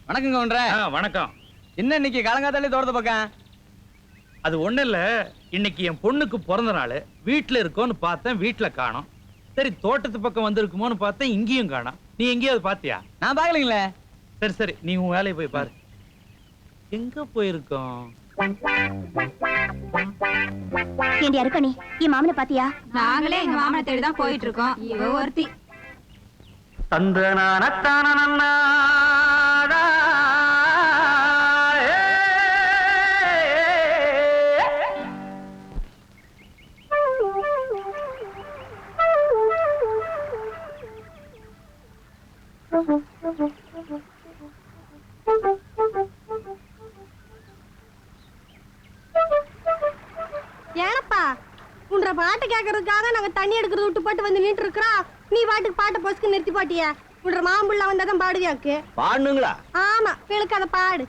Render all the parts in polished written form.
வணக்கம் கவுண்டரே. வணக்கம். என்ன இன்னைக்கு காலங்காத்தாலே தோட்டத்து பக்கம்? அது ஒண்ணு இல்ல, இன்னைக்கு என் பொண்ணுக்கு பிறந்த நாள். வீட்டுல இருக்கோன்னு பார்த்தேன், வீட்டுல காணோம். சரி தோட்டத்து பக்கம் வந்திருக்குமோன்னு பார்த்தேன், இங்கேயும் காணோம். நீ எங்கேயாவது பாத்தியா? நான் பாக்கலீங்களே. சரி சரி, நீ உன் வேலையை போய் பாரு. எங்க போயிருக்கோம்? ஏண்டி அருக்கணி, என் மாமனை பாத்தியா? நாங்களே எங்க மாமனை தேடிதான் போயிட்டு இருக்கோம். இவ ஒருத்தி ஏனப்பா உன்ற பாட்டு கேட்கறதுக்காக நாங்க தண்ணி எடுக்கிறது விட்டு போட்டு வந்து நின்று இருக்கிறோம். நீ பாட்டுக்கு பாட்டை பொசுக்கு நிறுத்தி போட்டிய. உன்ற மாம்புள்ள வந்தாதான் பாடுவியாக்கு. பாடுங்களா? ஆமா, பிள்ளைக்கு அதை பாடு.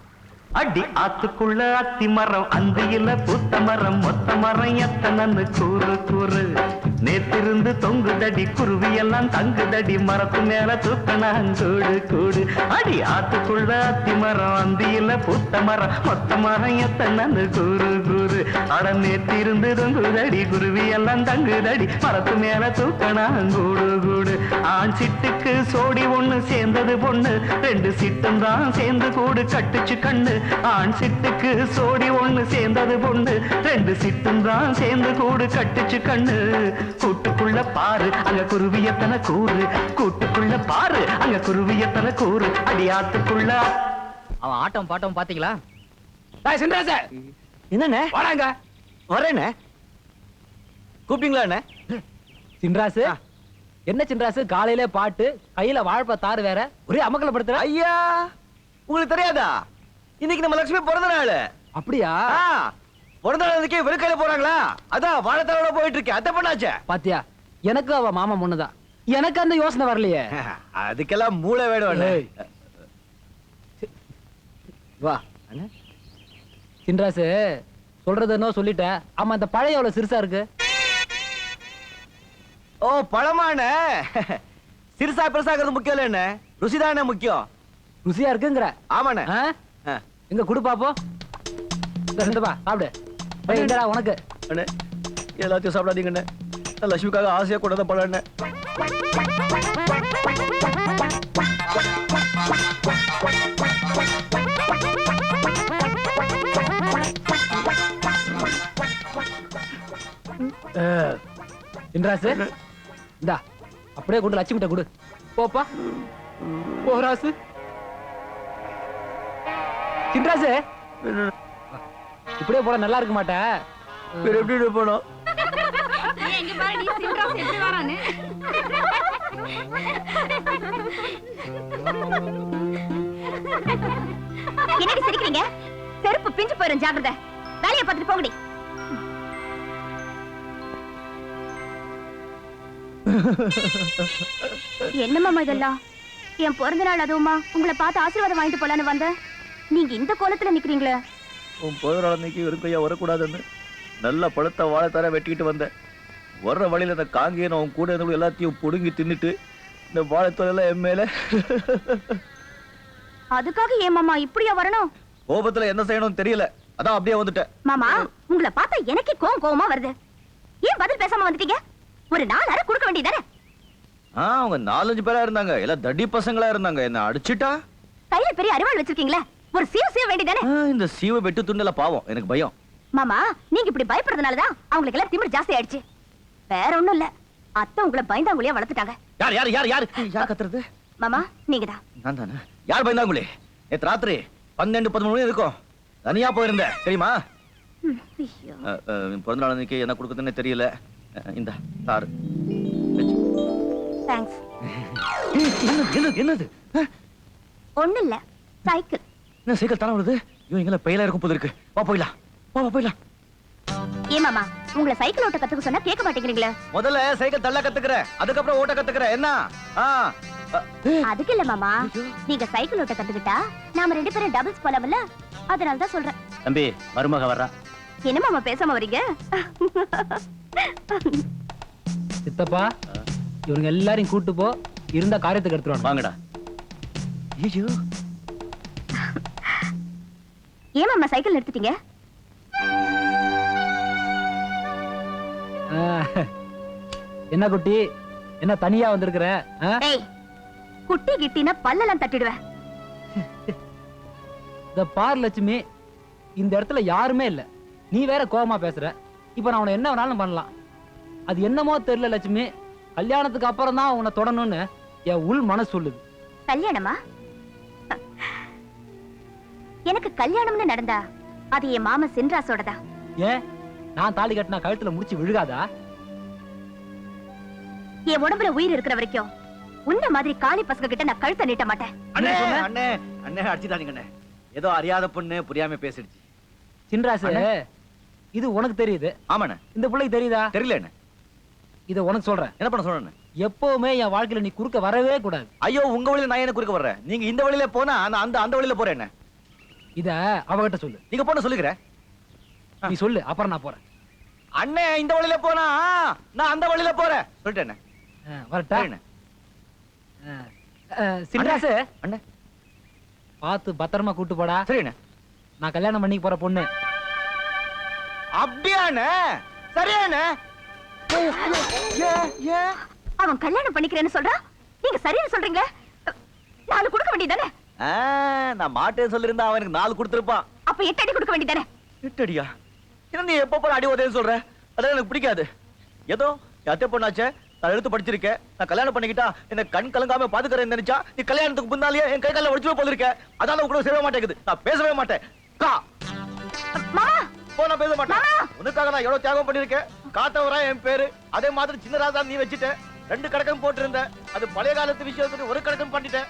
அடி ஆத்துக்குள்ள அத்தி மரம், அந்தியில பூத்த மரம், மொத்த மரம் எத்தனன்னு கூறு கூறு. நேத்திருந்து தொங்குதடி குருவி எல்லாம் தங்குதடி, மரத்து மேல தூக்கணாங்கூடு கூடு. அடி ஆத்துக்குள்ள அத்தி மரம், அந்தியில பூத்த மரம், மொத்த மரம் எத்தனன்னு கூறு கூறு. அட நேத்திருந்து தொங்குதடி குருவி எல்லாம் தங்குதடி, மரத்து மேல தூக்கணாங்கூடு கூடு. ஆண் சிட்டுக்கு சோடி ஒண்ணு சேர்ந்தது பொண்ணு, ரெண்டு சிட்டும் தான் சேர்ந்து கூடு கட்டுச்சு கண்ணு. ஆண் சிட்டுக்கு சோடி ஒண்ணு சேர்ந்தது பொண்ணு, ரெண்டு சிட்டும் தான் சேர்ந்து கூடு கட்டுச்சு கண்ணு. கூட்டுக்குள்ள பாரு அங்க குருவியத்தனை கூறு, கூட்டுக்குள்ள பாரு அங்க குருவியத்தனை கூறு. அடியாத்துக்குள்ள அவன் ஆட்டம் பாட்டம் பாத்தீங்களா? என்னண்ணே? வராங்க. வரேண்ணே. கூப்பிட்டீங்களா அண்ணே? சின்ராசு என்ன சின்ராசு, காலையில பாட்டு, கையில வாழ்ப்ப தாறு வேற, ஒரே அமக்கல படுத்துற. ஐயா, உங்களுக்கு தெரியாதா? இன்னைக்கு நம்ம லட்சுமி பிறந்த நாள். அப்படியா? பிறந்த நாளுக்கே வெறுக்கையில போறாங்களா? அதான் வாழைத்தாரோட போயிட்டு இருக்கேன். அத்தை பண்ணாச்சே பாத்தியா? எனக்கு அவ மாமா முன்னதான். எனக்கு அந்த யோசனை வரலையே. அதுக்கெல்லாம் மூளை வேணும். வா சின்ராசு, சொல்றது என்ன சொல்லிட்ட. ஆமா, அந்த பழைய எவ்வளவு சிறுசா இருக்கு? ஓ, பழமான சிறுசா பெருசாகிறது முக்கியம் இல்ல என்ன, ருசிதானே முக்கியம். ருசியா இருக்குங்கிற? ஆமாண்ணே. எங்க குடு பாப்போம். சாப்பிடு. இந்தடா உனக்கு. அண்ணே, எல்லாத்தையும் சாப்பிடாதீங்கண்ணே. லட்சுமிக்காக ஆசையா கொண்டத பழண்ணே. சின்ராசு, இந்தா அப்படியே கொண்டு லட்சுமிட்ட கொடு. போப்பா போராசு. சின்ராசு, இப்படியே போற நல்லா இருக்க மாட்டேன். எப்படி போனோம்? எங்க பாரு நீ சின்ராஸ் எப்படி வரானே. என்னடி சிரிக்கிறீங்க? செருப்பு பிஞ்சு போயிரும், ஜாக்கிரதை. வேலையை பார்த்துட்டு போங்கடி. என்ன மாமா இதெல்லாம்? என் பிறந்த நாள் அதுவுமா உங்களை பார்த்து ஆசீர்வாதம் வாங்கிட்டு போலான்னு வந்தேன். நீங்க இந்த கோலத்துல நிக்கிறீங்களே. உன் பிறந்த நாள் அன்னைக்கு வெறுக்கையா வரக்கூடாதுன்னு நல்ல பழுத்த வாழைத்தார வெட்டிக்கிட்டு வந்தேன். வர்ற வழியில இந்த காங்கேயன் அவன் கூட இருந்தவங்க எல்லாத்தையும் புடுங்கி தின்னுட்டு இந்த வாழைத்தோல என் மேல. அதுக்காக ஏன் மாமா இப்படியா வரணும்? கோபத்துல என்ன செய்யணும்னு தெரியல, அதான் அப்படியே வந்துட்டேன். மாமா, உங்களை பார்த்தா எனக்கே கோவமா வருது. ஏன் பதில் பேசாம வந்துட்டீங்க? ஒரு 4 அரை கொடுக்க வேண்டியதானே? அவங்க 4-5 பேரா இருந்தாங்க, எல்லாம் தடி பசங்களா இருந்தாங்க. என்ன அடிச்சுட்டா? கையில பெரிய அரிவாள் வச்சிருக்கீங்களே, ஒரு சீவ வேண்டியதானே? இந்த சீவ வெட்டு துண்டல பாவம், எனக்கு பயம். மாமா, நீங்க இப்படி பயப்படுறதுனாலதான் அவங்களுக்கு எல்லாம் திமிரு ஜாஸ்தி ஆயிடுச்சு. வேற ஒண்ணும் இல்ல, அத்தை உங்களை பயந்தாங்குழியா வளர்த்துட்டாங்க. யார் யார் யார் யார் யார் கத்துறது? மாமா, நீங்கதான். நான் தானே. யார் பயந்தாங்குழி? நேத்து ராத்திரி 12-13 மணி இருக்கும், தனியா போயிருந்தேன் தெரியுமா? பிறந்த நாள் அன்னைக்கு என்ன கொடுக்குதுன்னு தெரியல. இந்த தாரு. தேங்க்ஸ். என்னது? ஒண்ணு இல்ல, சைக்கிள். என்ன சைக்கிள் தானே வருது? ஐயோ, எங்களை பெயிலா இருக்கும் போது இருக்கு. வா போயிடலாம், வா போயிடலாம். ஏன் மாமா, உங்களை சைக்கிள் ஓட்ட கத்துக்க சொன்னா கேட்க மாட்டேங்கிறீங்களே? முதல்ல சைக்கிள் தள்ள கத்துக்கிறேன், அதுக்கப்புறம் ஓட்ட கத்துக்கிறேன். என்ன? அதுக்கு இல்ல மாமா, நீங்க சைக்கிள் ஓட்ட கத்துக்கிட்டா நாம 2 பேரும் டபுள்ஸ் போலாம்ல, அதனாலதான் சொல்றேன். தம்பி, மருமக வர்றா. என்ன மாமா பேசாம வரீங்க? சித்தப்பா, இவங்க எல்லாரையும் கூட்டு போ, இருந்த காரியத்துக்கு எடுத்துருவாங்க. வாங்கடா. ஐயோ, ஏன் மாமா சைக்கிள் நிறுத்திட்டீங்க? என்ன குட்டி, என்ன தனியா வந்திருக்கிற? ஏய், குட்டி கிட்டினா பல்லெல்லாம் தட்டிடுவேன். இந்த பார் லட்சுமி, இந்த இடத்துல யாருமே இல்ல, நீ வேற கோவமா பேசுற. இப்ப நான் உன்னை என்ன வேணாலும் பண்ணலாம். அது என்னமோ தெரியல லட்சுமி, கல்யாணத்துக்கு அப்புறம் தான் உன்னை தொடணும்னு என் உள் மனசு சொல்லுது. கல்யாணமா? எனக்கு கல்யாணம்னு நடந்தா அது என் மாமா சின்ராசோடதா. ஏன் நான் தாலி கட்டினா கழுத்துல முடிச்சு விழுகாதா? என் உடம்புல உயிர் இருக்கிற வரைக்கும் உன்ன மாதிரி காளி பசங்க கிட்ட நான் கழுத்தை நீட்ட மாட்டேன். அண்ணே அண்ணே அண்ணே அடிச்சுட்டானுங்க அண்ணே. ஏதோ அறியாத பொண்ணு புரியாம பேசிடுச்சு. சின்ராசு, இது உனக்கு தெரியுது. ஆமாண்ணே. இந்த பிள்ளைக்கு தெரியுதா? தெரியல என்ன. இத உனக்கு சொல்றேன். என்ன பண்ண சொல்றேன்? எப்பவுமே என் வாழ்க்கையில நீ குறுக்க வரவே கூடாது. ஐயோ, உங்க வழியில நான் என்ன குறுக்க வர்றேன்? நீங்க இந்த வழியில போனா நான் அந்த வழியில போறேன். என்ன இத அவகிட்ட சொல்லு. நீங்க போன சொல்லுகிறேன். நீ சொல்லு, அப்புறம் நான் போறேன். அண்ணே இந்த வழியில போனா நான் அந்த வழியில போறேன் சொல்லிட்டேன். வரட்டா? சின்ராசு, அண்ணே பார்த்து பத்திரமா கூட்டு போடா. சரிண்ணே. நான் கல்யாணம் பண்ணிக்க போற பொண்ணு. அப்படியாண்ணே? சரியாண்ணே. அவன் கல்யாணம் பண்ணிக்கிறேன்னு சொல்றான், நீங்க சரின்னு சொல்றீங்க. 4 கொடுக்க வேண்டியதானே? நான் மாட்டேன்னு சொல்லிருந்தா அவனுக்கு 4 கொடுத்திருப்பான். அப்ப 8 அடி கொடுக்க வேண்டியதானே? 8 அடியா? என்ன நீ எப்ப போற அடி உதேன்னு சொல்ற? அதெல்லாம் எனக்கு பிடிக்காது. ஏதோ அத்தை பொண்ணாச்சே, நான் எடுத்து படிச்சிருக்கேன். நான் கல்யாணம் பண்ணிக்கிட்டா என்ன கண் கலங்காம பாத்துக்கிறேன்னு நினைச்சா நீ கல்யாணத்துக்கு முன்னாலேயே என் கை கால ஒடிச்சு போல இருக்க. அதால கூட சேரவே மாட்டேங்குது. நான் பேசவே மாட்டேன். மாமா நான் பேச மாட்டேன். உனக்காக நான் எவ்வளவு தியாகம் பண்ணிருக்கேன். காத்தவரா என் பேரு. அதே மாதிரி சின்ன ராஜா நீ வச்சுட்ட. 2 கணக்கம் போட்டிருந்த. அது பழைய காலத்து விஷயத்துக்கு ஒரு கணக்கம் பண்ணிட்டேன்.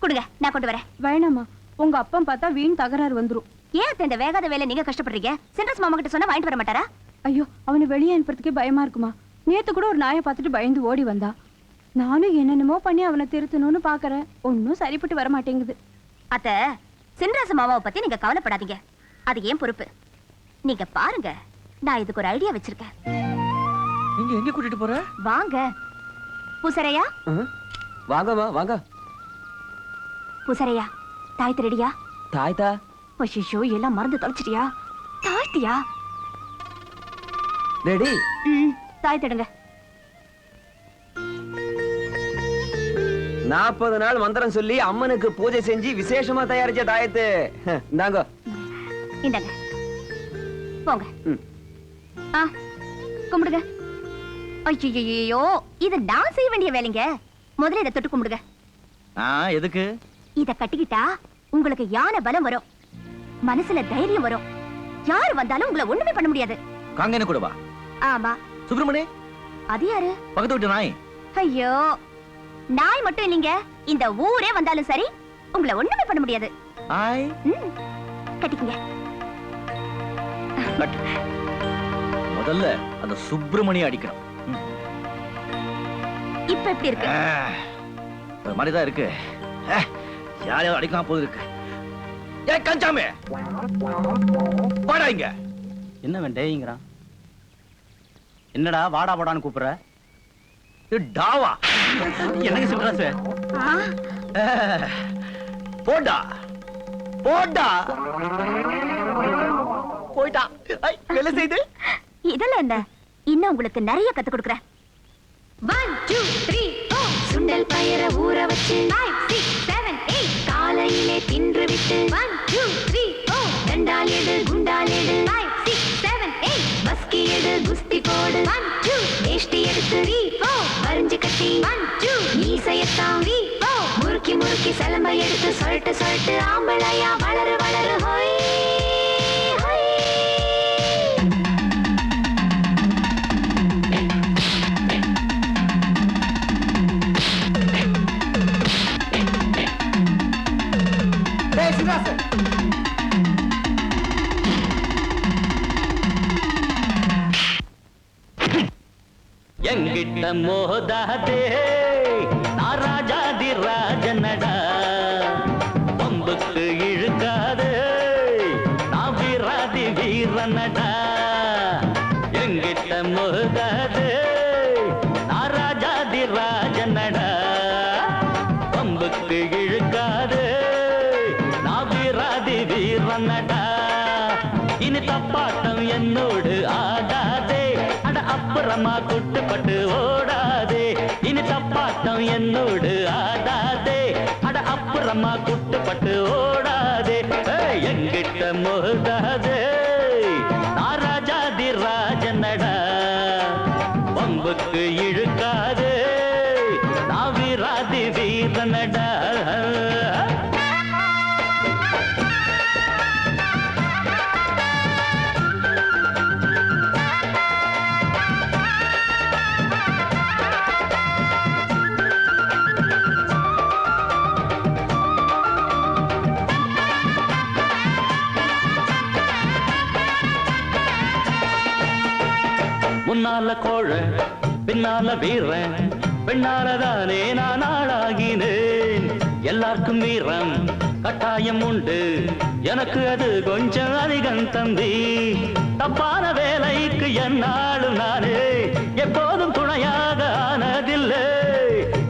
கொடுங்க, நான் கொண்டு வரேன். வேணாமா, உங்க அப்பா பார்த்தா வீண் தகராறு வந்துரும். ஏன் இந்த வேகாத வேலை நீங்க கஷ்டப்படுறீங்க? சின்ராஸ் மாமா கிட்ட சொன்னா வாங்கிட்டு வர மாட்டாரா? ஐயோ, அவனை வெளியே அனுப்புறதுக்கே பயமா இருக்குமா. நேத்து கூட ஒரு நாயை பார்த்துட்டு பயந்து ஓடி வந்தா. நானும் என்னென்னமோ பண்ணி அவனை திருத்தணும்னு பாக்குறேன். ஒன்னும் சரிப்பட்டு வர மாட்டேங்குது. அத்த, சின்ராஸ் மாமாவை பத்தி நீங்க கவலைப்படாதீங்க. அது ஏன் பொறுப்பு. நீங்க பாருங்க, நான் இதுக்கு ஒரு ஐடியா வச்சிருக்கேன். நீங்க எங்க கூட்டிட்டு போற? வாங்க. பூசரையா, வாங்கம்மா வாங்க. பூசரையா, தாய் திருடியா? தாய்தா? ஐயோ, எல்லாம் மறந்து தொலைச்சிட்டியா? தாய்த்தியா? ரெடி. தாய் தடுங்க. 40 நாள் மந்திரம் சொல்லி அம்மனுக்கு பூஜை செஞ்சு விசேஷமா தயாரிச்ச தாயத்து. இந்தாங்க. இந்தாங்க, போங்க. கும்பிடுங்க. ஐயோ, இது நான் செய்ய வேண்டிய வேலைங்க. முதல்ல இதை தொட்டு கும்பிடுங்க. எதுக்கு? இத கட்டிக்கிட்டா உங்களுக்கு யானை பலம் வரும், மனசுல தைரியம் வரும். யாரு வந்தாலும் உங்களை ஒண்ணுமே பண்ண முடியாது. காங்கேன கூட வா. ஆமா. சுப்பிரமணி, அது யாரு? பக்கத்து வீட்டு நாய். ஐயோ, நாய் மட்டும் இல்லைங்க, இந்த ஊரே வந்தாலும் சரி உங்களை ஒண்ணுமே பண்ண முடியாது. நாய் கட்டிக்கங்க. முதல்ல அந்த சுப்பிரமணி அடிக்கணும். இப்ப எப்படி இருக்கு? ஒரு மாதிரிதான் இருக்கு. யாரையாவது அடிக்கலாம் போது இருக்கு. ஏ கஞ்சாமே, வாடா இங்க. என்ன வேண்டேங்கிறான்? என்னடா வாடா வாடான்னு கூப்பிடுற? டாவா எனக்கு சொல்றாசே. போடா போடா. போய்டா. வேலை செய்து இதெல்லாம் என்ன? இன்னும் உங்களுக்கு நிறைய கத்து கொடுக்குறேன். 1 2 3 4 சுண்டல் பயிர ஊற வச்சு 5 6 7 8 காலையிலே தின்று விட்டு 1 2 3 4 தண்டால் எடு குண்டால் எடு 5 6 7 8 பஸ்கி எடு குஸ்தி போடு 1 2 வேஷ்டி எடுத்து 3 4 வரிஞ்சு கட்டி 1 2 மீசையத்தான் 3 4 முறுக்கி முறுக்கி சலம்பை எடுத்து சொல்லிட்டு சொல்லிட்டு ஆம்பளையா வளரு வளரு ஹோய். எங்கிட்ட மோதாதே, நான் ராஜாதி ராஜனடா. பம்புக்கு இழுக்காதே, நான் வீராதி வீரா. வீரனடா எங்கிட்ட மோதாது நான் ராஜாதி ராஜனடா பம்புக்கு இழுக்காது நான் வீராதி வீரனடா இனி தப்பாட்டம் என்னோடு ஆடாதே அட அப்புறமா குட்டுப்பட்டு ஓடாதே இனி தப்பாட்டம் என்னோடு ஆடாதே அட அப்புறமா குட்டுப்பட்டு ஓடாதே எங்கிட்ட மோதாதே நான் ராஜாதி ராஜனடா பம்புக்கு இழுக்காதே நான் வீராதி வீரனடா முன்னால கோழ பின்னால வீரன் பெண்ணாலதானே நான் ஆளாகினேன் எல்லாருக்கும் வீரம் கட்டாயம் உண்டு எனக்கு அது கொஞ்சம் அதிகம் தம்பி தப்பான வேலைக்கு என்னாலும் நானே எப்போதும் துணையாக ஆனதில்லை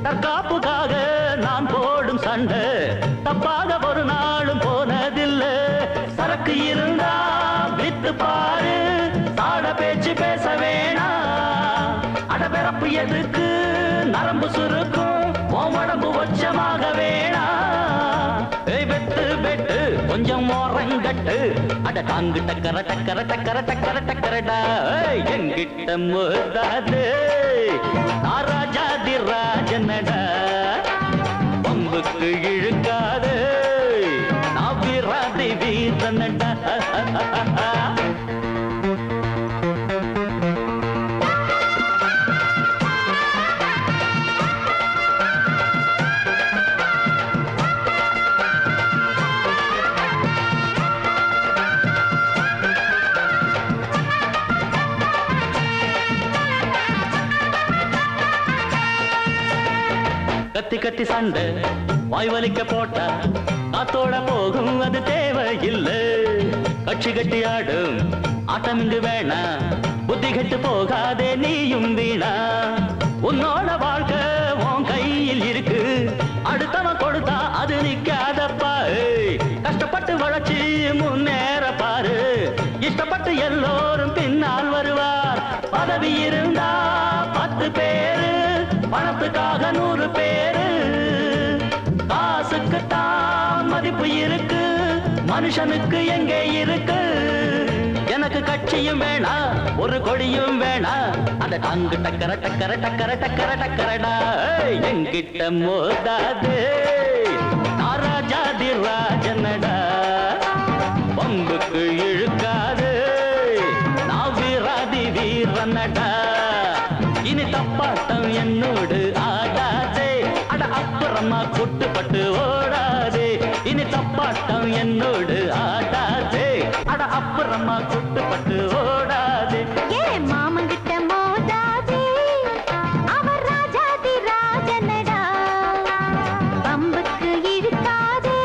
தற்காப்புக்காக நான் போடும் சண்டை தப்பாக ஒரு நாளும் போனதில்லை சரக்கு இருந்தா வித்து பாரு தாட பேச்சு பேச வேணாம் அடபிறப்பு எதுக்கு நரம்பு சுருக்கும் உடம்பு ஒச்சமாக வேணாம் வெட்டு வெட்டு கொஞ்சம் மோரங்கட்டு அட டாங்கு டக்கர டக்கர டக்கர டக்கர டக்கரடா எங்கிட்ட மோதாது நான் ராஜாதி ராஜனடா பம்புக்கு இழுக்காது நான் வீராதி வீரனடா கத்தி கத்தி சண்டை வாய் வலிக்க போட்டா காத்தோட போகும் அது தேவையில்லை கட்சி கட்டி ஆடும் ஆட்டம் இங்கு வேணா புத்தி கெட்டு போகாதே நீயும் வீணா உன்னோட வாழ்க்கை உன் கையில் இருக்கு அடுத்தவன் கொடுத்தா அது நிக்காதப்பா கஷ்டப்பட்டு வளர்ச்சி முன்னேற பாரு இஷ்டப்பட்டு எல்லோரும் பின்னால் வருவார் பதவி இருந்தா 10 பேரு பணத்துக்காக 100 பேரு காசுக்கு தான் மதிப்பு இருக்கு மனுஷனுக்கு எங்கே இருக்கு எனக்கு கட்சியும் வேணா ஒரு கொடியும் வேணா அந்த டாங்கு டக்கர டக்கர டக்கர டக்கர டக்கரடா எங்கிட்ட மோதாது நான் ராஜாதி ராஜனடா பம்புக்கு இழுக்காது நான் வீராதி வீரனடா இனி தப்பாட்டம் என்னோடு ஆடாதே அட அப்புறமா குட்டுப்பட்டு ஓடாதே இனி தப்பாட்டம் என்னோடு ஆடாதே அட அப்புறமா குட்டுப்பட்டு ஓடாதே ஏன் மாமங்கிட்ட மோதாதே அவர் ராஜாதி ராஜனடா பம்புக்கு இழுக்காதே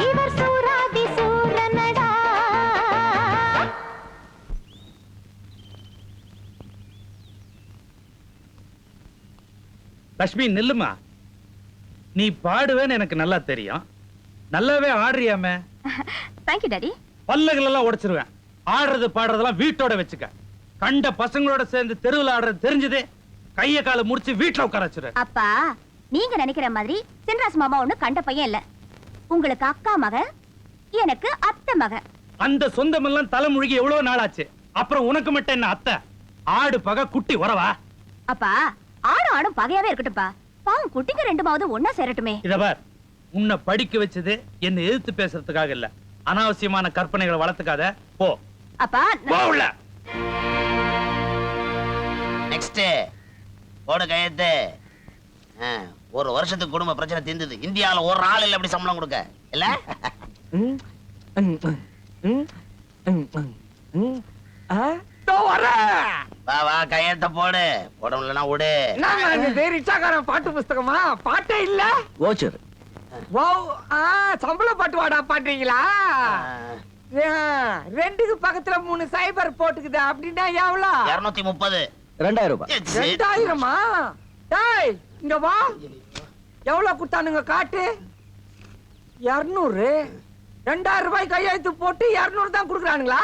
இவர் சூராதி சூரனடா லட்சுமி நில்லுமா நீ பாடுவேன்னு எனக்கு நல்லா தெரியும் நல்லாவே ஆடுறியாமே தேங்க்யூ டாடி. பல்லகள் எல்லாம் உடைச்சிருவேன் ஆடுறது பாடுறதெல்லாம் வீட்டோட வச்சுக்க கண்ட பசங்களோட சேர்ந்து தெருவில் ஆடுறது தெரிஞ்சதே கைய கால முடிச்சு வீட்டுல உட்கார வச்சிரு அப்பா நீங்க நினைக்கிற மாதிரி சின்ராஸ் மாமா ஒண்ணு கண்ட பையன் இல்ல உங்களுக்கு அக்கா மக எனக்கு அத்தை மக அந்த சொந்தம் எல்லாம் தலைமுழுகி எவ்வளவு நாள் ஆச்சு அப்புறம் உனக்கு மட்டும் என்ன அத்தை ஆடு பகை குட்டி உறவா அப்பா ஆடும் ஆடும் பகையாவே இருக்கட்டும்பா பாவம் குட்டிங்க ரெண்டுமாவது ஒன்னா சேரட்டுமே இத பார் உன்னை படிக்க வச்சது என்ன எதிர்த்து பேசுறதுக்காக இல்ல அனாவசியமான கற்பனைகளை வளர்த்துக்காத போ அப்பா போ உள்ள நெக்ஸ்ட் போடு கையெழுத்து ஒரு வருஷத்துக்கு குடும்ப பிரச்சனை தீர்ந்தது இந்தியாவில் ஒரு ஆள் இல்ல அப்படி சம்பளம் கொடுக்க இல்ல வா வா கையெழுத்த போடு போட முடியலன்னா விடு பாட்டு புஸ்தகமா பாட்டே இல்ல ஓச்சர் சம்பள பாட்டு வாடா பாடுறீங்களா ரெண்டுக்கு பக்கத்துல 3 சைபர் போட்டுக்குது அப்படின்னா எவ்வளோ? 230. 2000 ரூபாய். 2000-மா? டேய் இங்க வா. எவ்வளவு கொடுத்தானுங்க காட்டு? 200. 2000 ரூபாய் கையெழுத்து போட்டு 200 தான் கொடுக்குறானுங்களா?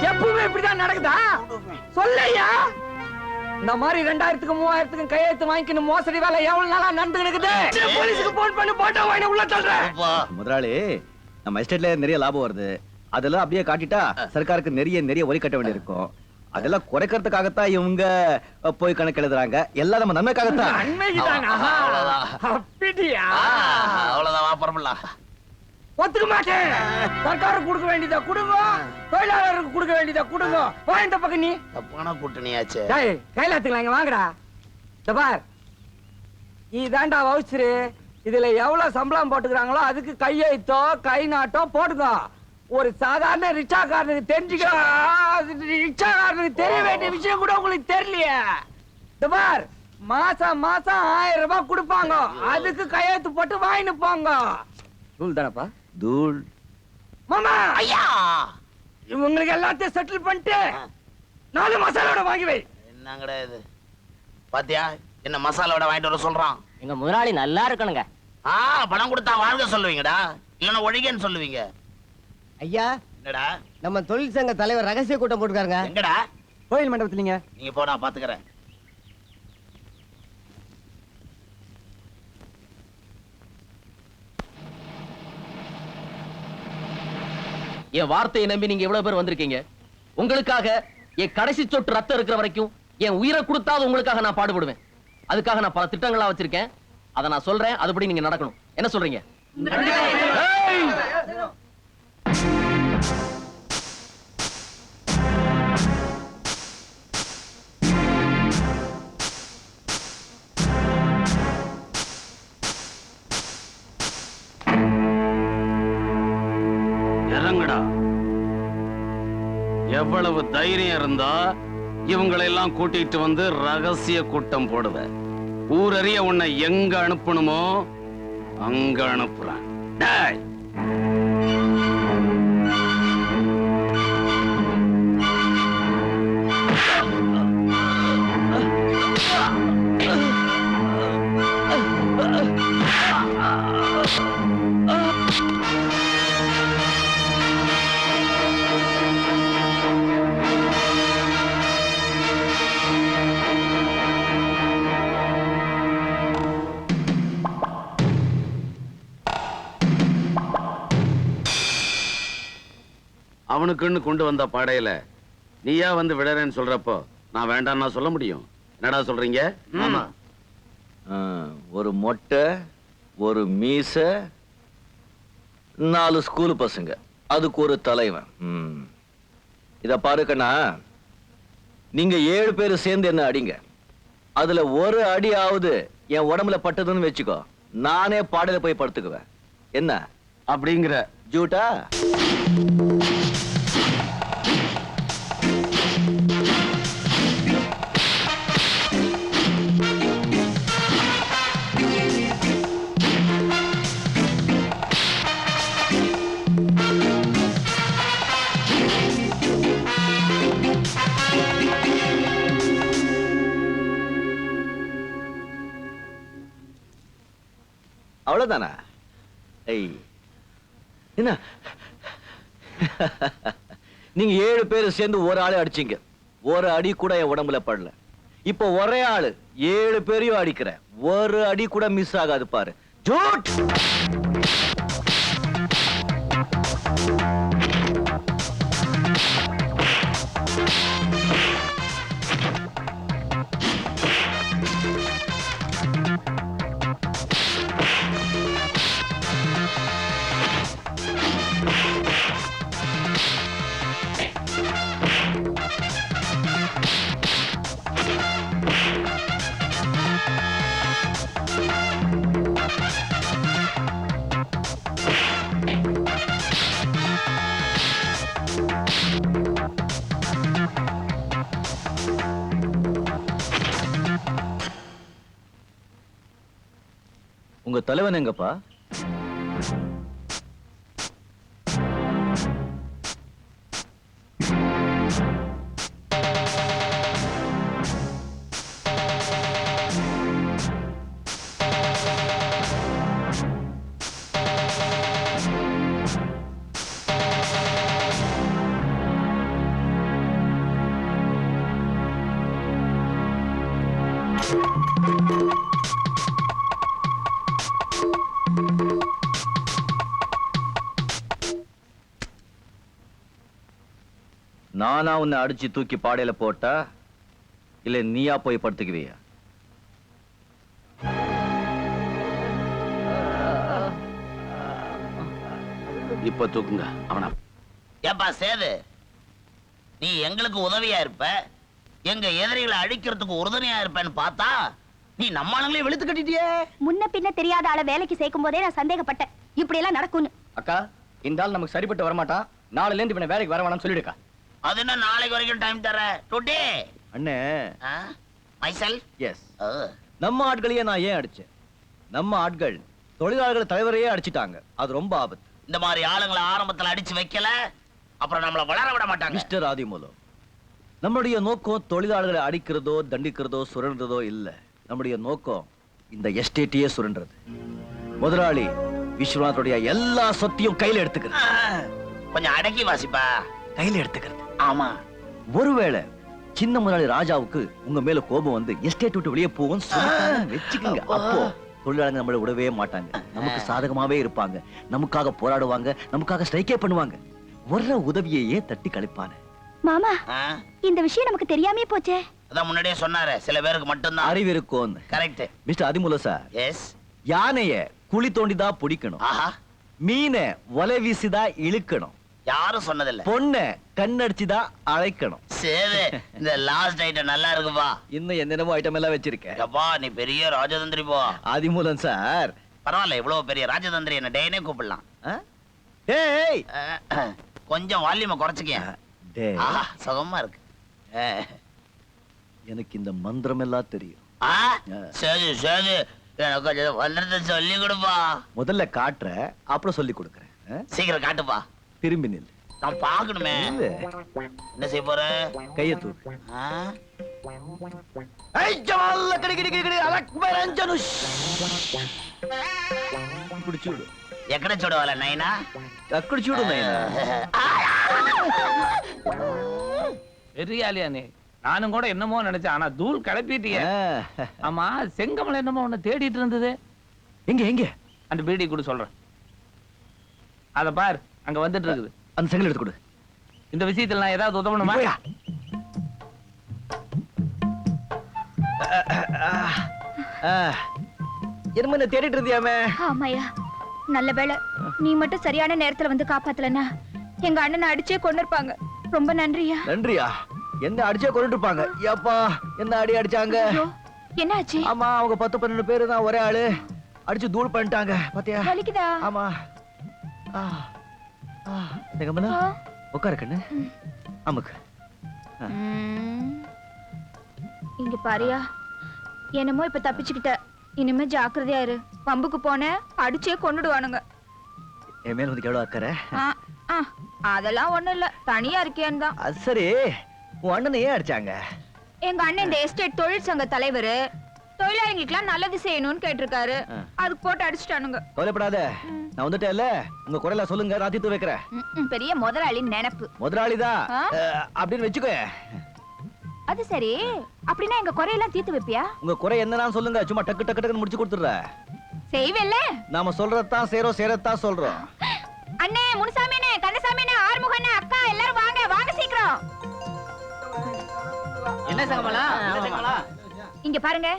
எப்பவுமே இப்படிதான் நடக்குதா? சொல்லையா. இந்த மாதிரி 2000க்கு 3000க்கு கையெழுத்து வாங்கிக்கணும் மோசடி வேலை எவ்வளவு நாளா நடந்துக்கிட்டு? போலீஸுக்கு போன் பண்ணி போட்டோ வாங்கி உள்ள தள்ளுறேன். முதலாளி, நம்ம எஸ்டேட்ல நிறைய லாபம் வருது. அதெல்லாம் அப்படியே காட்டிட்டா சர்க்காருக்கு நிறைய வரி கட்ட வேண்டியிருக்கும். அதெல்லாம் குறைக்கிறதுக்காகத்தான் இவங்க போய் கணக்கு எழுதுறாங்க. எல்லாம் நம்ம நன்மைக்காகத்தான். அப்படியா? அவ்வளவுதான் வாப்பறமல்ல. ஒத்துக்க மாட்டேன். சர்க்காருக்கு கொடுக்க வேண்டியதா கொடுங்க, தொழிலாளருக்கு கொடுக்க வேண்டியதா கொடுங்க. வா இந்த பக்கம் நீ. தப்பான கூட்டணியாச்சே. டேய் கைலாத்துக்கலாம் இங்க வாங்கடா. இந்த பார், இதாண்டா வவுச்சரு. இதுல எவ்வளவு சம்பளம் போட்டுக்கிறாங்களோ அதுக்கு கையெழுத்தோ கை நாட்டோ போடுங்க. ஒரு சாதாரண ரிக்ஷாக்காரனுக்கு தெரிஞ்சுக்க, ரிக்ஷாக்காரனுக்கு தெரிய வேண்டிய விஷயம் கூட உங்களுக்கு தெரியலையே. இந்த பார், மாசம் 1000 ரூபாய் கொடுப்பாங்க. அதுக்கு கையெழுத்து போட்டு வாங்கிட்டு போங்க. தூள் தானப்பா? தூள். மாமா ஐயா, இவங்களுக்கு எல்லாத்தையும் செட்டில் பண்ணிட்டு 4 மசாலோட வாங்கி வை. என்னங்கடா இது? பாத்தியா என்ன மசாலாவோட வாங்கிட்டு வர சொல்றான்? எங்க முதலாளி நல்லா இருக்கணுங்க. பணம் கொடுத்தா வாழ்க சொல்லுவீங்கடா, இல்லன்னா ஒழிகன்னு சொல்லுவீங்க. ஐயா, என்னடா நம்ம தொழில் சங்க தலைவர் ரகசிய கூட்டம் போட்டுக்காருங்க. எங்கடா? கோயில் மண்டபத்துலங்க. நீங்க போடா, பாத்துக்கிறேன். என் வார்த்தையை நம்பி நீங்க எவ்வளவு பேர் வந்திருக்கீங்க. உங்களுக்காக என் கடைசி சொட்டு ரத்தம் இருக்கிற வரைக்கும் என் உயிரை கொடுத்தாவது உங்களுக்காக நான் பாடுபடுவேன். அதுக்காக நான் பல திட்டங்களா வச்சிருக்கேன். அதை நான் சொல்றேன், அதுபடி நீங்க நடக்கணும். என்ன சொல்றீங்க? இறங்குடா. எவ்வளவு தைரியம் இருந்தா இவங்களை எல்லாம் கூட்டிட்டு வந்து ரகசிய கூட்டம் போடுவேன். ஊரறிய உன்னை எங்க அனுப்பணுமோ அங்க அனுப்புறேன். டேய், அவனுக்குன்னு கொண்டு வந்த பாடையில நீயா வந்து விடறேன்னு சொல்றப்போ நான் வேண்டாம் நான் சொல்ல முடியும்? என்னடா சொல்றீங்க? ஆமா. ஒரு மொட்டை, ஒரு மீச, 4 ஸ்கூல் பசங்க, அதுக்கு ஒரு தலைவன். இத பாருக்கண்ணா, நீங்க 7 பேர் சேர்ந்து என்ன அடிங்க. அதுல ஒரு அடியாவது என் உடம்புல பட்டதுன்னு வச்சுக்கோ, நானே பாடையில போய் படுத்துக்குவேன். என்ன அப்படிங்கிற? ஜூட்டா? அவ்வளவுதானா? என்ன நீங்க 7 பேர் சேர்ந்து ஒரு ஆளை அடிச்சீங்க, ஒரு அடி கூட என் உடம்புல படல. இப்ப ஒரே ஆளு 7 பேரையும் அடிக்கிற, ஒரு அடி கூட மிஸ் ஆகாது பாரு. ஜூட். உங்க தலைவன் எங்கப்பா? நானா உன்னை அடிச்சு தூக்கி பாடையில போட்டா இல்ல நீயா போய் படுத்துக்குவியா? இப்ப தூக்குங்க அவனா. ஏப்பா சேது, நீ எங்களுக்கு உதவியா இருப்ப, எங்க எதிரிகளை அழிக்கிறதுக்கு உறுதுணையா இருப்பேன்னு பார்த்தா நீ நம்ம ஆளுங்களே வெளுத்து கட்டிட்டியே. முன்ன பின்ன தெரியாத ஆளை வேலைக்கு சேர்க்கும் போதே நான் சந்தேகப்பட்டேன் இப்படி எல்லாம் நடக்கும்னு. அக்கா, இந்த ஆள் நமக்கு சரிப்பட்டு வரமாட்டான். நாளைல இருந்து இவனை வேலைக்கு வர வேணாம்னு சொல்லிடுக்கா. அது என்ன நாளைக்கு வரைக்கும் டைம் தர டுடே? அண்ணே, மைசெல்ஃப். எஸ். நம்ம ஆட்களையே நான் ஏன் அடிச்சேன்? நம்ம ஆட்கள் தொழிலாளர்கள் தலைவரையே அடிச்சிட்டாங்க. அது ரொம்ப ஆபத்து. இந்த மாதிரி ஆளுங்களை ஆரம்பத்துல அடிச்சு வைக்கல, அப்புறம் நம்மள வளர விட மாட்டாங்க. மிஸ்டர் ஆதிமூலம், நம்முடைய நோக்கம் தொழிலாளர்களை அடிக்கிறதோ தண்டிக்கிறதோ சுரண்டுறதோ இல்ல. நம்முடைய நோக்கம் இந்த எஸ்டேட்டையே சுரண்டுறது. முதலாளி விஸ்வநாதனுடைய எல்லா சொத்தையும் கையில எடுத்துக்கிறது. கொஞ்சம் அடக்கி வாசிப்பா. கையில எடுத்துக்கிறது. ஆமா. ஒருவேளை சின்ன முதலாளி ராஜாவுக்கு உங்க மேல கோபம் வந்து எஸ்டேட் விட்டு வெளியே போகும் வச்சுக்கோங்க. அப்போ தொழிலாளர்கள் நம்மளை விடவே மாட்டாங்க. நமக்கு சாதகமாவே இருப்பாங்க. நமக்காக போராடுவாங்க. நமக்காக ஸ்ட்ரைக்கே பண்ணுவாங்க. வர்ற உதவியையே தட்டி கழிப்பான. மாமா, இந்த விஷயம் நமக்கு தெரியாமே போச்சே. அதான் முன்னாடியே சொன்னாரு, சில பேருக்கு மட்டும்தான் அறிவு இருக்கும். Correct. Mister Adimoolam sir, yes. யானைய குழி தோண்டிதான் பிடிக்கணும். மீனை வலை வீசிதான் இழுக்கணும். யாரும் சொன்னதில்ல. பொண்ண கண்ணடிச்சுதான் அழைக்கணும். சரி, இந்த லாஸ்ட் ஐட்டம் நல்லா இருக்குப்பா. இன்னும் என்னென்னமோ ஐட்டம் எல்லாம் வச்சிருக்கேன். அப்பா, நீ பெரிய ராஜதந்திரி போ. ஆதிமூலம் சார், பரவாயில்ல, இவ்வளவு பெரிய ராஜதந்திரி என்ன டேனே கூப்பிடலாம். டேய், கொஞ்சம் வால்யூமை குறைச்சிக்க. சுகமா இருக்கு. எனக்கு இந்த மந்திரம் எல்லாம் தெரியும். சரி சரி, எனக்கு கொஞ்சம் மந்திரத்தை சொல்லி கொடுப்பா. முதல்ல காட்டுற, அப்புறம் சொல்லி கொடுக்கறேன். சீக்கிரம் காட்டுப்பா. திரும்பி நில். நான் பாக்கணுமே. என்ன செய்ய போற? கைய தூக்கு. பிடிச்சுடு. எக்கட சுடுவால நைனா? அக்கடி சுடு நைனா. பெரியாலியானே, நானும் கூட என்னமோ நினைச்சேன். ஆனா தூள் கிளப்பிட்டிய. ஆமா, செங்கமலை என்னமோ உன்னை தேடிட்டு இருந்தது. எங்க எங்க? அந்த பீடி கூட சொல்றேன். அத பார், அங்க வந்துட்டு இருக்குது. அந்த செங்கல் எடுத்து கொடு. இந்த விஷயத்துல நான் ஏதாவது உதவணுமா? என்ன தேடிட்டு இருந்தியாமே? ஆமாயா, நல்ல வேளை நீ மட்டும் சரியான நேரத்துல வந்து காப்பாத்தலனா எங்க அண்ணனை அடிச்சே கொண்டு இருப்பாங்க. ரொம்ப நன்றியா. நன்றியா? என்ன அடிச்சே கொண்டு இருப்பாங்க? ஏப்பா, என்ன அடி அடிச்சாங்க? என்ன ஆச்சு? ஆமா, அவங்க 10-12 பேரு தான் ஒரே ஆளு அடிச்சு தூள் பண்ணிட்டாங்க. பாத்தியா? வலிக்குதா? ஆமா. செங்கமலா, உட்காரு கண்ணு. அமுக்கு. இங்க பாரியா, என்னமோ இப்ப தப்பிச்சுக்கிட்ட. இனிமே ஜாக்கிரதையா இரு. பம்புக்கு போன அடிச்சே கொண்டுடுவானுங்க. என் மேல வந்து எவ்வளவு அக்கறை? அதெல்லாம் ஒண்ணும் இல்ல, தனியா இருக்கேன்னு தான். அது சரி, உன் அண்ணனை ஏன் அடிச்சாங்க? எங்க அண்ணன் இந்த எஸ்டேட் தொழிற்சங்க தலைவர், தொழிலாளிகளுக்கு நல்லது செய்யணும்னு கேட்டிருக்காரு. அதுக்கு போட்டு அடிச்சுட்டானுங்க. கவலைப்படாத, நான் வந்துட்டேன்ல. உங்க குறையில சொல்லுங்க, நான் தீர்த்து வைக்கிறேன். பெரிய முதலாளி நினைப்பு. முதலாளிதான் அப்படின்னு வச்சுக்கோ. அது சரி, அப்படின்னா எங்க குறையெல்லாம் தீர்த்து வைப்பியா? உங்க குறை என்னன்னு சொல்லுங்க, சும்மா டக்கு டக்கு டக்குன்னு முடிச்சு கொடுத்துடுற. செய்வேல்ல? நாம சொல்றதான் செய்றோம், செய்யறதான் சொல்றோம். அண்ணே, முனுசாமி அண்ணே, கண்ணசாமி அண்ணே, ஆறுமுக அண்ணே, அக்கா எல்லாரும் வாங்க, வாங்க சீக்கிரம். என்ன சங்கமலா? இங்க பாருங்க,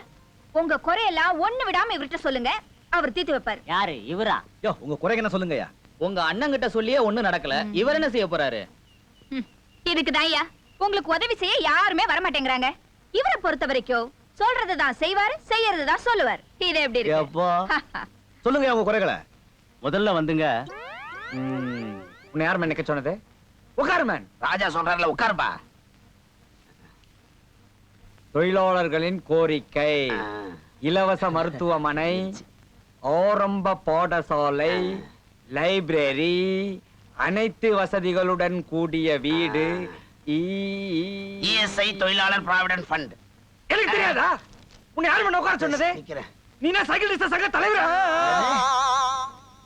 உங்க குறையெல்லாம் ஒண்ணு விடாம இவர்கிட்ட சொல்லுங்க, அவர் தீர்த்து வைப்பாரு. யாரு இவரா? யோ, உங்க குறை என்ன சொல்லுங்கயா. உங்க அண்ணன் கிட்ட சொல்லியே ஒண்ணு நடக்கல, இவர் என்ன செய்ய போறாரு? இதுக்குதான் ஐயா, உங்களுக்கு உதவி செய்ய யாருமே வர மாட்டேங்கிறாங்க. இவரை பொறுத்த வரைக்கும் சொல்றதுதான் செய்வாரு, செய்யறதுதான் சொல்லுவார். இது எப்படி இருக்கு? சொல்லுங்க உங்க குறைகளை. முதல்ல வந்துங்க. உன்னை யார் நிக்க சொன்னது? உட்காரு மேன். ராஜா சொல்றாருல, உட்காருப்பா. தொழிலாளர்களின் கோரிக்கை: இலவச மருத்துவமனை, ஆரம்ப பாடசாலை, லைப்ரரி, அனைத்து வசதிகளுடன் கூடிய வீடு, இஎஸ்ஐ தொழிலாளர் ப்ராவிடன்ட் ஃபண்ட். எனக்கு தெரியாதா? உன்னை யார் பண்ண உட்கார சொன்னது? நீ என்ன சைக்கிள் சங்க தலைவரா?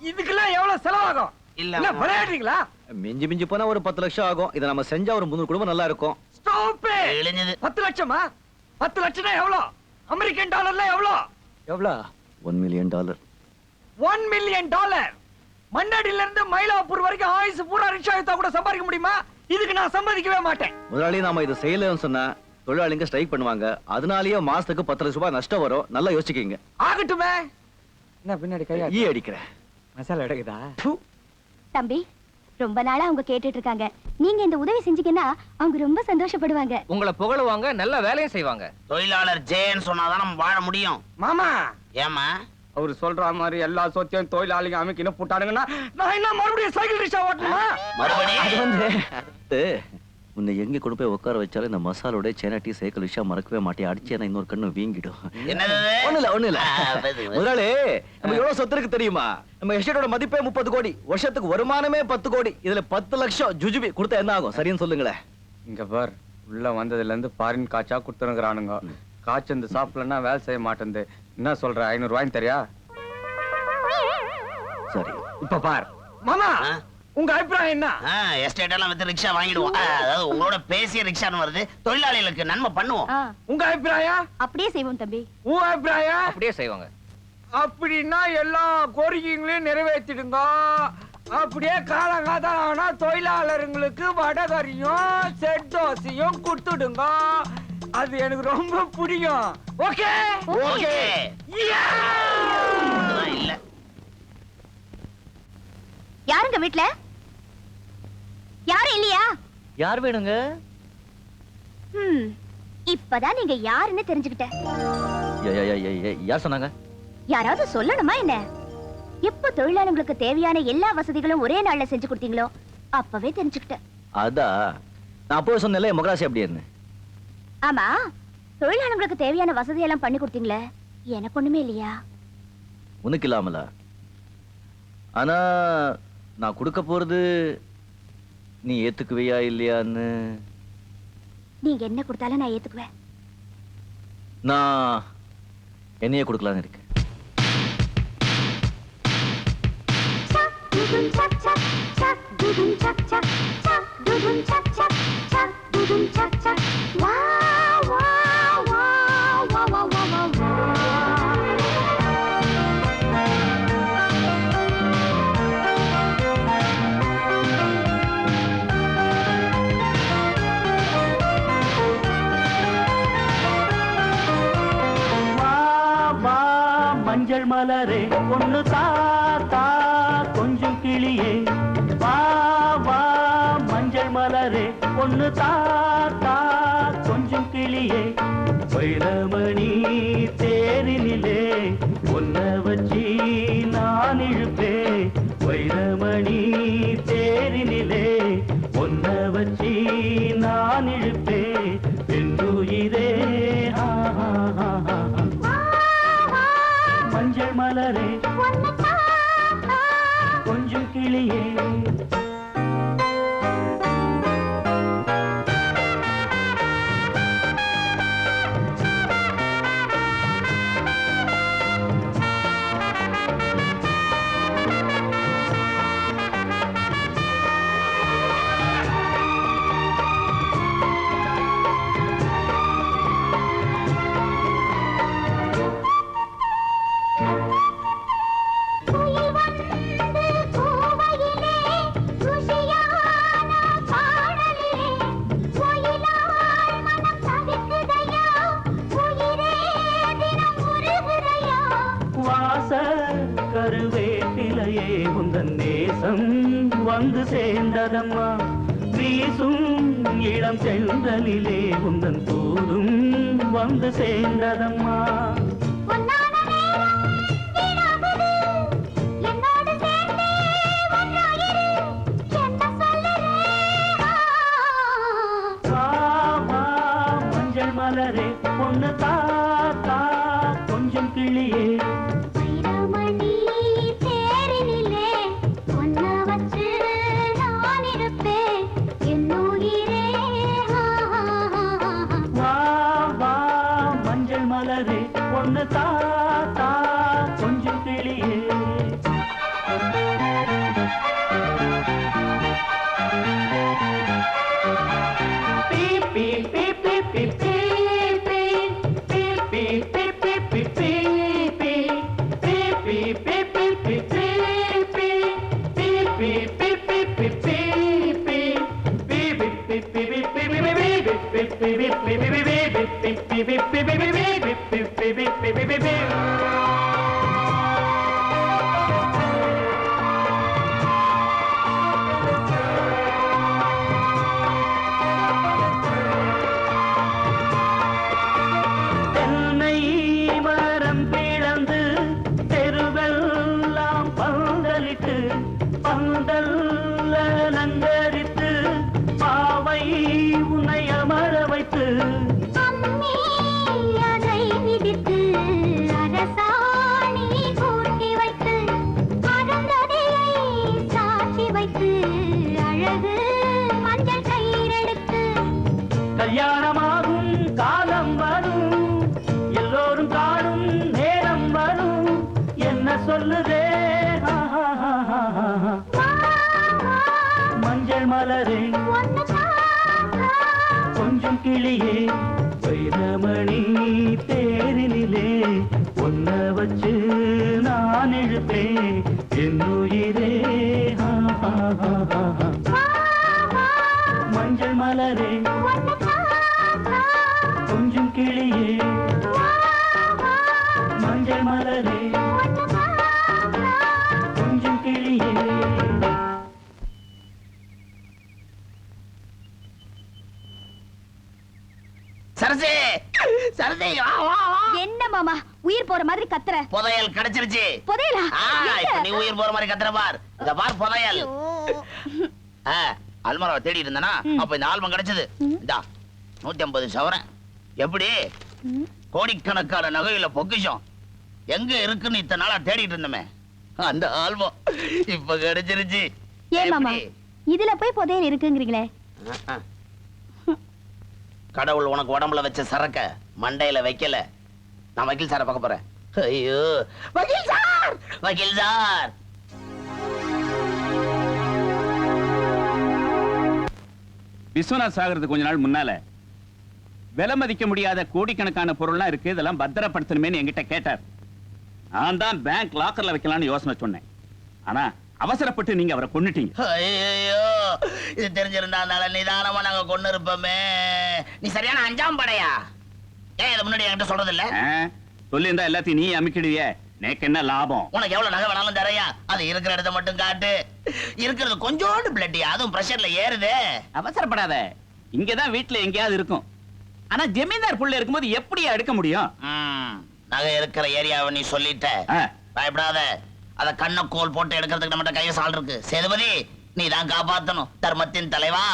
இதுக்கெல்லாம் எவ்வளவு செலவாகும்? இல்ல விளையாடுறீங்களா? மிஞ்சி மிஞ்சி போனா ஒரு 10 லட்சம் ஆகும். இதை நம்ம செஞ்சா ஒரு 300 குடும்பம் நல்லா இருக்கும். 10 லட்சமா? 10 லட்சம்னா எவ்வளவு? அமெரிக்கன் டாலர்ல எவ்வளவு? எவ்வளவு? $1 மில்லியன். $1 மில்லியன். மண்ணாடியில இருந்து மயிலாப்பூர் வரைக்கும் ஆயுசு பூரா ரிக்ஷா எடுத்தா கூட சம்பாதிக்க முடியுமா? இதுக்கு நான் சம்மதிக்கவே மாட்டேன். முதலாளி நாம இதை செய்யலன்னு சொன்னா தொழிலாளிங்க ஸ்ட்ரைக் பண்ணுவாங்க. அதனாலேயே மாசத்துக்கு 10 லட்சம் ரூபாய் நஷ்டம் வரும். நல்லா யோசிக்கீங்க. ஆகட்டுமே. என்ன பின்னாடி கையா ஈ அடிக்கிறேன். மசாலா எடுக்குதா? தம்பி, ரொம்ப நாளா அவங்க கேட்டுட்டு இருக்காங்க. நீங்க இந்த உதவி செஞ்சீங்கன்னா அவங்க ரொம்ப சந்தோஷப்படுவாங்க. உங்களை புகழுவாங்க, நல்ல வேலையும் செய்வாங்க. தொழிலாளர் ஜெயன்னு சொன்னாதான் நம்ம வாழ முடியும். மாமா, ஏமா அவரு சொல்ற மாதிரி எல்லா சொத்தையும் தொழிலாளிங்க அமைக்கின்னு போட்டானுங்கன்னா நான் என்ன மறுபடியும் சைக்கிள் ரிக்ஷா ஓட்டணுமா? உன்னை எங்க கொண்டு போய் உட்கார வச்சாலும் இந்த மசாலோட சேனட்டி சைக்கிள் ரிக்ஷா மறக்கவே மாட்டேன். அடிச்சேன்னா இன்னொரு கண்ணு வீங்கிடும். ஒண்ணு இல்ல முதலாளி, நம்ம எவ்வளவு சொத்து இருக்கு தெரியுமா? நம்ம எஸ்டேட்டோட மதிப்பே 30 கோடி, வருஷத்துக்கு வருமானமே 10 கோடி. இதுல 10 லட்சம் ஜுஜுபி கொடுத்தா என்ன ஆகும்? சரின்னு சொல்லுங்களேன். இங்க பார், உள்ள வந்ததுல இருந்து பாரின் காய்ச்சா குடுத்துருங்கிறானுங்க. காய்ச்சந்து சாப்பிடலன்னா வேலை செய்ய மாட்டேன். என்ன சொல்ற? 500 ரூபாய் தெரியா? சரி, இப்ப பார் மாமா, உங்க அபிப்பிராயம் என்ன? எஸ்டேட் எல்லாம் வித்து ரிக்ஷா வாங்கிடுவோம். அதாவது உங்களோட பேசிய ரிக்ஷான்னு வருது, தொழிலாளிகளுக்கு நன்மை பண்ணுவோம். உங்க அபிப்பிராயம்? அப்படியே செய்வோம் தம்பி. உன் அபிப்பிராயம்? அப்படியே செய்வாங்க. அப்படின்னா எல்லா கோரிக்கைகளையும் நிறைவேற்றிடுங்க. அப்படியே காலங்காத்தானா தொழிலாளர்களுக்கு வடகரியும் செட் தோசையும் கொடுத்துடுங்க. அது எனக்கு ரொம்ப பிடிக்கும். Okay okay. இல்ல யாருங்க வீட்ல? யாரும் இல்லையா? யார் வேணுங்க? இப்பதான் நீங்க யாருன்னு தெரிஞ்சுக்கிட்டேன். யார் சொன்னாங்க? யாராவது சொல்லணுமா என்ன? எப்ப தொழிலாளர்களுக்கு தேவையான எல்லா வசதிகளும் ஒரே நாள்ல செஞ்சு கொடுத்தீங்களோ அப்பவே தெரிஞ்சுக்கிட்டேன். அதான் நான் அப்போ சொன்னேன்ல, மொகராசி அப்படி என்ன? ஆமா, தொழிலாளர்களுக்கு தேவையான வசதி எல்லாம் பண்ணி கொடுத்தீங்களே, எனக்கு ஒண்ணுமே இல்லையா? உனக்கு இல்லாமல? ஆனா நான் கொடுக்க போறது நீ ஏத்துக்குவியா இல்லையான்னு? நீங்க என்ன கொடுத்தாலும் நான் ஏத்துக்குவேன். நான் என்னையே கொடுக்கலான்னு இருக்கேன். மஞ்சள் மலரே பொண்ணு தாத்தா கொஞ்சம் கிளியே, வா வா மஞ்சள் மலரே பொண்ணு தாத்தா கொஞ்சம் கிளியே, வைரமணி தேரினிலே ஒன்ன வச்சி நான் இழுப்பே, வைரமணி தேரினிலே ஒன்ன வச்சி நான் இழுப்பே, என்றுயிரே மஞ்சள் மலரே கொஞ்சம் கிளியே. கருவேட்டிலையே உந்தன் நேசம் வந்து சேர்ந்ததம்மா, வீசும் இளம் சென்றலிலே உந்தன் தூதும் வந்து சேர்ந்ததம்மா. மஞ்சள் மலரே பொண்ணு தாத்தா கொஞ்சம் கிளியே, மலரே பொண்ணு தாத்தா கொஞ்சம் கிளியே. பந்தல்ல நங்கரித்து பாவை உன்னை அமர வைத்து அதை விதித்து அரசாணி கூட்டி வைத்து அருந்ததியை சாட்சி வைத்து அழகு மஞ்சள் கயிறெடுத்து கல்யாணமாகும் காலம் வரும் எல்லோரும் காணும் நேரம் வரும் என்ன சொல்லுதே மஞ்சள் மலரே கொஞ்சம் கிளியே வைரமணி தேரினிலே ஒன்ன வச்சு நான் இழுப்பேன் என் உயிரே மஞ்சள் மலரே கொஞ்சம் கிளியே மஞ்சள் மலரே கொஞ்சம் கிளியே சரசே சரசே வா வா வா என்ன மாமா உயிர் போற மாதிரி கத்துற புதையல் கிடைச்சிருச்சு புதையலா இப்ப நீ உயிர் போற மாதிரி கத்துற பார் இத பார் புதையல் அல்மராவை தேடி இருந்தனா அப்ப இந்த ஆல்பம் கிடைச்சது இந்தா 150 சவரன் எப்படி கோடிக்கணக்கான நகையில பொக்கிஷம் எங்க இருக்குன்னு இத்தனை நாளா தேடிட்டு இருந்தமே அந்த ஆல்பம் இப்ப கிடைச்சிருச்சு ஏன் மாமா இதுல போய் புதையல் இருக்குங்கிறீங்களே கடவுள் உனக்கு உடம்புல வச்ச சரக்க மண்டையில வைக்கல நான் வக்கீல் சாரை பார்க்க போறேன் ஐயோ வக்கீல் சார் வக்கீல் சார் விஸ்வநாத் சாகரத்துக்கு கொஞ்ச நாள் முன்னால விலை மதிக்க முடியாத கோடிக்கணக்கான பொருள்லாம் இருக்கு இதெல்லாம் பத்திரப்படுத்தணுமேன்னு என்கிட்ட கேட்டார் நான் தான் பேங்க் லாக்கர்ல வைக்கலாம்னு யோசனை சொன்னேன் ஆனா அவசரப்பட்டு நீங்க அவரை கொன்னுட்டீங்க ஐயோ இது தெரிஞ்சிருந்தா நிதானமா நாங்க கொண்டு இருப்போமே நீ சரியான அஞ்சாம் படையா ஏன் இதை முன்னாடி என்கிட்ட சொல்றது இல்ல சொல்லியிருந்தா எல்லாத்தையும் நீ அமிக்கிடுவிய எனக்கு என்ன லாபம் உனக்கு எவ்வளவு நகை வேணாலும் தரையா அது இருக்கிற இடத்த மட்டும் காட்டு இருக்கிறது கொஞ்சோண்டு பிளட்டியா அதுவும் பிரஷர்ல ஏறுதே அவசரப்படாத இங்கதான் வீட்டுல எங்கேயாவது இருக்கும் ஆனா ஜமீன்தார் புள்ள இருக்கும்போது எப்படி எடுக்க முடியும் நகை இருக்கிற ஏரியாவை நீ சொல்லிட்ட பயப்படாத அத கண்ணக்கோல் போட்டு எடுக்கிறதுக்கு நம்மகிட்ட கைய சால் இருக்கு சேதுபதி நீ தான் காப்பாத்தணும் தர்மத்தின் தலைவா